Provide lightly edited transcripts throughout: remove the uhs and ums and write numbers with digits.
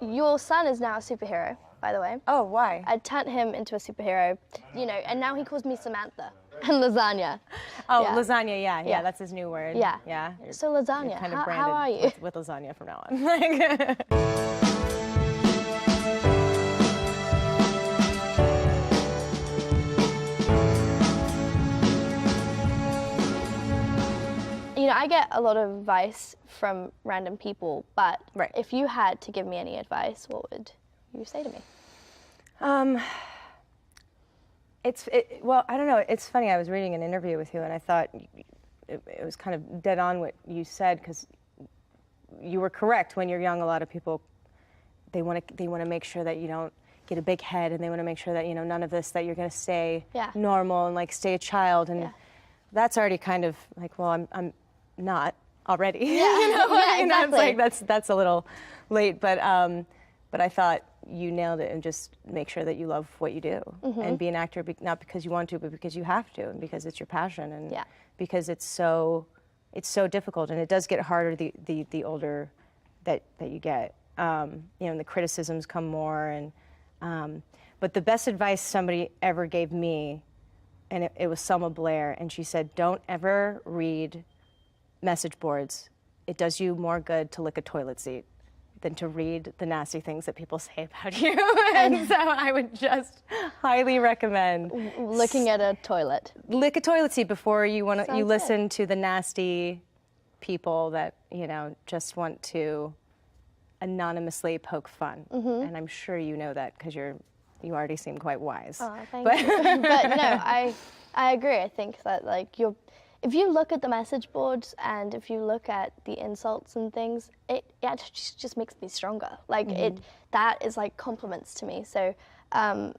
Your son is now a superhero, by the way. Oh, why? I turned him into a superhero, you know, and now he calls me Samantha and lasagna. Oh, yeah. lasagna, yeah, that's his new word. Yeah. Yeah. So lasagna, You're kind of how are you? with lasagna from now on. You know, I get a lot of advice from random people, but Right. if you had to give me any advice, what would you say to me? Well, I don't know. It's funny. I was reading an interview with you, and I thought it was kind of dead on what you said, because you were correct. When you're young, a lot of people they want to make sure that you don't get a big head, and they want to make sure that none of this, that you're going to stay normal and like stay a child, and that's already kind of like, well, I'm not already. Yeah, exactly. It's like that's a little late, but I thought you nailed it, and just make sure that you love what you do, and be an actor, not because you want to, but because you have to, and because it's your passion, and because it's so difficult, and it does get harder the older that you get. And the criticisms come more, and but the best advice somebody ever gave me, and it was Selma Blair, and she said, don't ever read message boards. It does you more good to lick a toilet seat than to read the nasty things that people say about you. And so I would just highly recommend Looking at a toilet. Lick a toilet seat before you Sounds listen to the nasty people that just want to anonymously poke fun. And I'm sure you know that, because you already seem quite wise. Oh, thank you. But no, I agree. I think that if you look at the message boards, and if you look at the insults and things, it just makes me stronger. Like that is like compliments to me. So I'm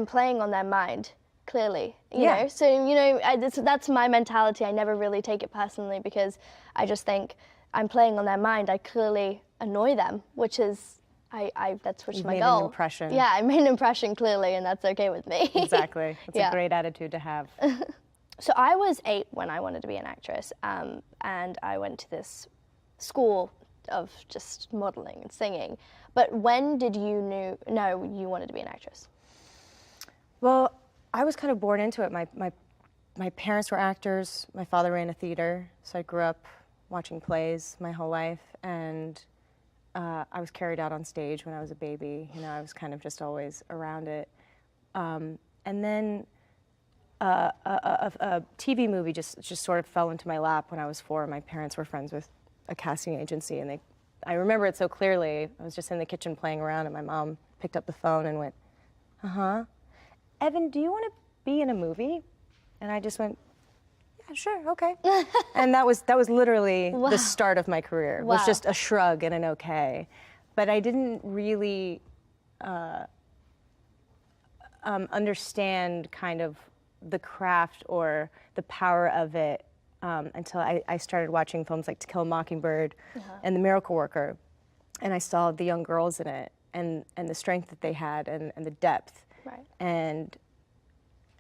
playing on their mind, clearly. You know. So that's my mentality. I never really take it personally, because I just think I'm playing on their mind. I clearly annoy them, which is that's my made goal. an impression. Yeah, I made an impression, clearly, and that's okay with me. Exactly. It's a great attitude to have. So I was 8 when I wanted to be an actress, and I went to this school of just modeling and singing. But when did you know you wanted to be an actress? Well, I was kind of born into it. My parents were actors. My father ran a theater, so I grew up watching plays my whole life, and I was carried out on stage when I was a baby. I was kind of just always around it. And then a TV movie just sort of fell into my lap when I was 4. My parents were friends with a casting agency, and I remember it so clearly. I was just in the kitchen playing around, and my mom picked up the phone and went, Evan, do you want to be in a movie? And I just went, yeah, sure, okay. And that was literally the start of my career. It was just a shrug and an okay. But I didn't really understand kind of the craft or the power of it until I started watching films like To Kill a Mockingbird and The Miracle Worker, and I saw the young girls in it, and the strength that they had, and the depth, and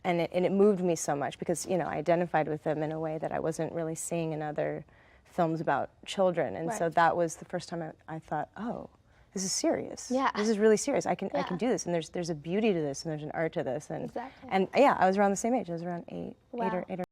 it moved me so much, because I identified with them in a way that I wasn't really seeing in other films about children, and so that was the first time I thought, oh, this is serious. Yeah. This is really serious. I can do this, and there's a beauty to this, and there's an art to this, and I was around the same age. I was around 8 or